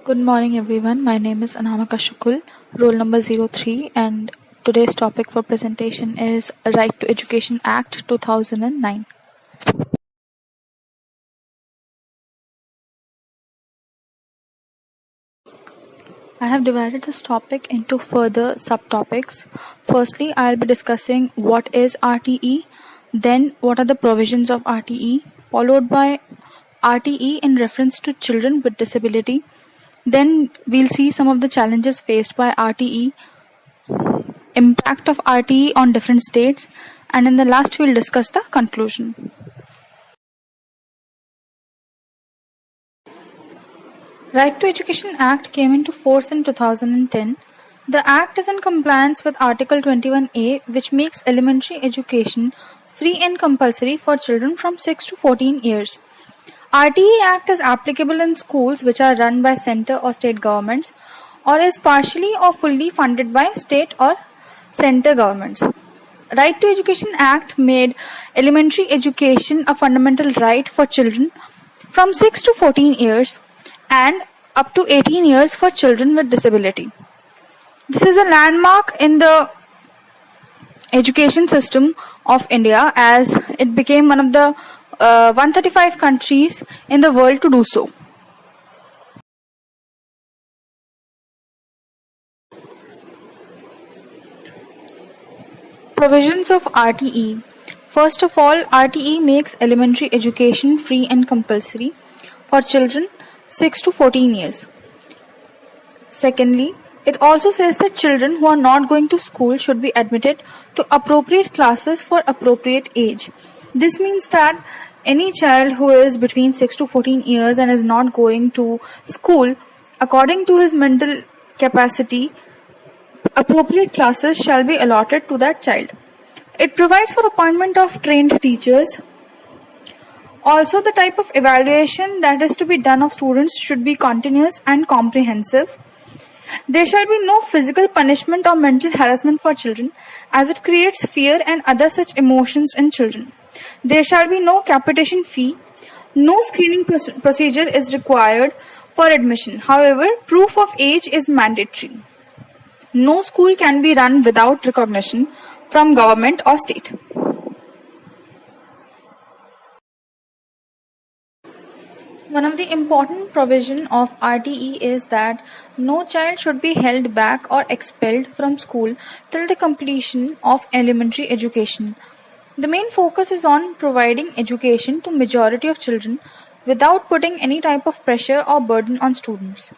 Good morning, everyone. My name is Anamika Shukul, roll number 03, and today's topic for presentation is Right to Education Act 2009. I have divided this topic into further subtopics. Firstly, I'll be discussing what is RTE, then what are the provisions of RTE, followed by RTE in reference to children with disability. Then we'll see some of the challenges faced by RTE, impact of RTE on different states, and in the last we'll discuss the conclusion. Right to Education Act came into force in 2010. The Act is in compliance with Article 21A, which makes elementary education free and compulsory for children from 6 to 14 years. RTE Act is applicable in schools which are run by center or state governments or is partially or fully funded by state or center governments. Right to Education Act made elementary education a fundamental right for children from 6 to 14 years and up to 18 years for children with disability. This is a landmark in the education system of India as it became one of the 135 countries in the world to do so. Provisions of RTE. First of all, RTE makes elementary education free and compulsory for children 6 to 14 years. Secondly, it also says that children who are not going to school should be admitted to appropriate classes for appropriate age. This means that any child who is between 6 to 14 years and is not going to school, according to his mental capacity, appropriate classes shall be allotted to that child. It provides for appointment of trained teachers. Also, the type of evaluation that is to be done of students should be continuous and comprehensive. There shall be no physical punishment or mental harassment for children, as it creates fear and other such emotions in children. There shall be no capitation fee. No screening procedure is required for admission. However, proof of age is mandatory. No school can be run without recognition from government or state. One of the important provision of RTE is that no child should be held back or expelled from school till the completion of elementary education. The main focus is on providing education to majority of children without putting any type of pressure or burden on students.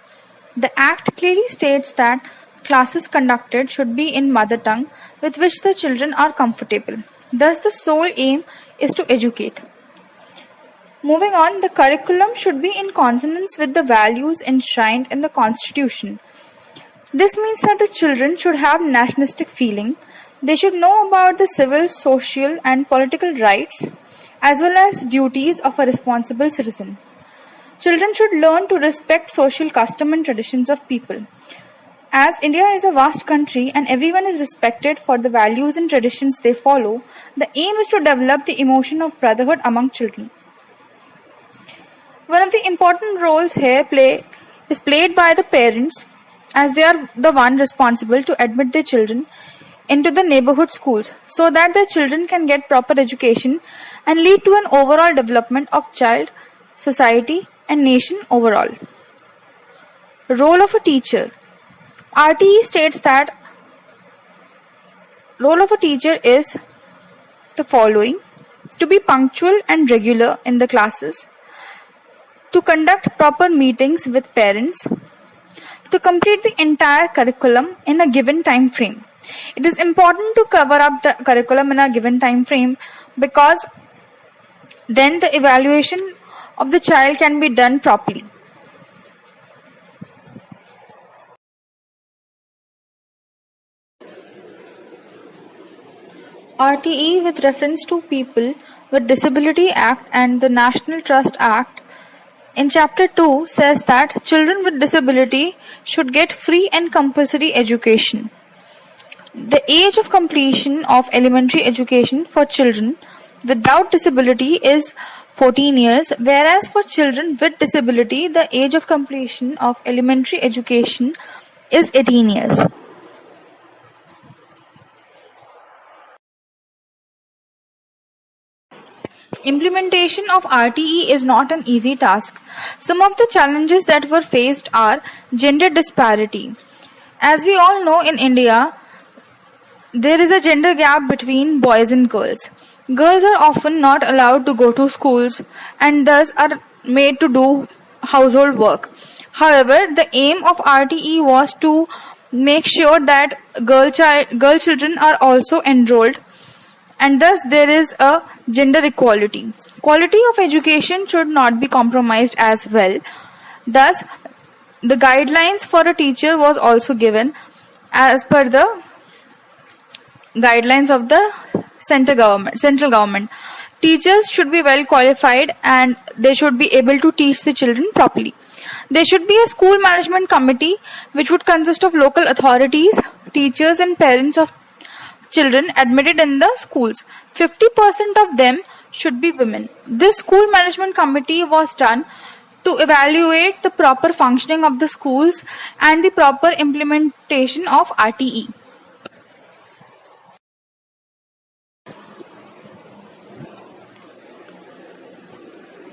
The Act clearly states that classes conducted should be in mother tongue with which the children are comfortable. Thus, the sole aim is to educate. Moving on, the curriculum should be in consonance with the values enshrined in the Constitution. This means that the children should have nationalistic feeling. They should know about the civil, social, and political rights as well as duties of a responsible citizen. Children should learn to respect social custom and traditions of people. As India is a vast country and everyone is respected for the values and traditions they follow, the aim is to develop the emotion of brotherhood among children. One of the important roles here is played by the parents, as they are the one responsible to admit their children into the neighborhood schools so that their children can get proper education and lead to an overall development of child, society and nation overall. Role of a teacher. RTE states that role of a teacher is the following: to be punctual and regular in the classes, to conduct proper meetings with parents, to complete the entire curriculum in a given time frame. It is important to cover up the curriculum in a given time frame because then the evaluation of the child can be done properly. RTE with reference to People with Disability Act and the National Trust Act in Chapter 2 says that children with disability should get free and compulsory education. The age of completion of elementary education for children without disability is 14 years, whereas for children with disability, the age of completion of elementary education is 18 years. Implementation of RTE is not an easy task. Some of the challenges that were faced are gender disparity. As we all know, in India, there is a gender gap between boys and girls. Girls are often not allowed to go to schools and thus are made to do household work. However, the aim of RTE was to make sure that girl children are also enrolled, and thus there is a gender equality. Quality of education should not be compromised as well. Thus, the guidelines for a teacher was also given as per the guidelines of the central government. Teachers should be well qualified and they should be able to teach the children properly. There should be a school management committee which would consist of local authorities, teachers and parents of children admitted in the schools. 50% of them should be women. This school management committee was done to evaluate the proper functioning of the schools and the proper implementation of RTE.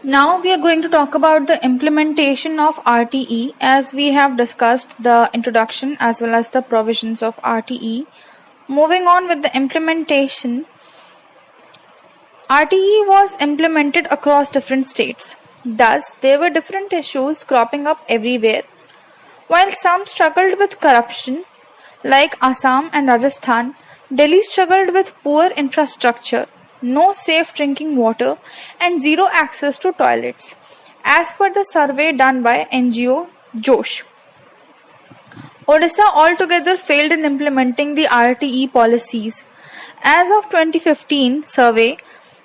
Now we are going to talk about the implementation of RTE, as we have discussed the introduction as well as the provisions of RTE. Moving on with the implementation, RTE was implemented across different states. Thus, there were different issues cropping up everywhere. While some struggled with corruption, like Assam and Rajasthan, Delhi struggled with poor infrastructure, no safe drinking water, and zero access to toilets, as per the survey done by NGO Josh. Odisha altogether failed in implementing the RTE policies. As of 2015 survey,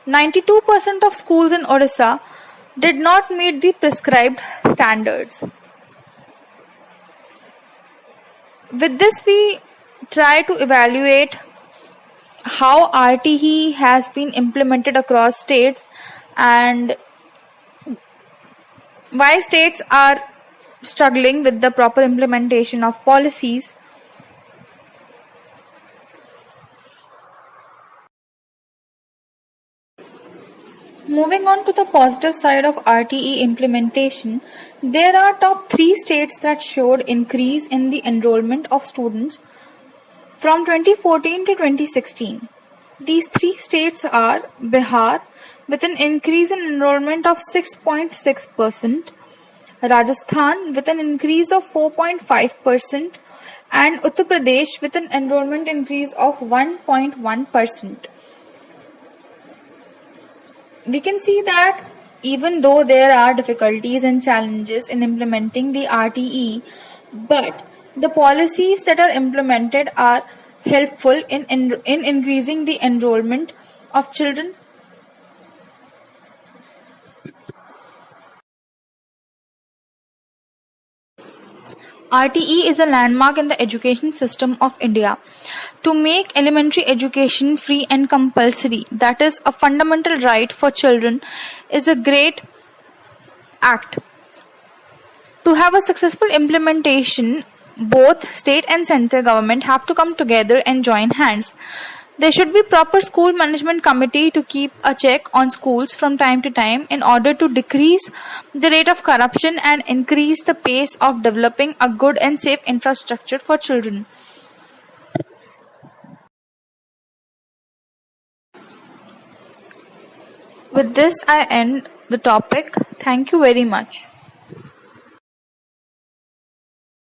92% of schools in Odisha did not meet the prescribed standards. With this, we try to evaluate how RTE has been implemented across states and why states are struggling with the proper implementation of policies. Moving on to the positive side of RTE implementation, there are top 3 states that showed increase in the enrollment of students from 2014 to 2016. These 3 states are Bihar with an increase in enrollment of 6.6%, Rajasthan with an increase of 4.5%, and Uttar Pradesh with an enrollment increase of 1.1%. We can see that even though there are difficulties and challenges in implementing the RTE, but the policies that are implemented are helpful in increasing the enrollment of children. RTE is a landmark in the education system of India. To make elementary education free and compulsory, that is a fundamental right for children, is a great act. To have a successful implementation, both state and central government have to come together and join hands. There should be proper school management committee to keep a check on schools from time to time in order to decrease the rate of corruption and increase the pace of developing a good and safe infrastructure for children. With this, I end the topic. Thank you very much.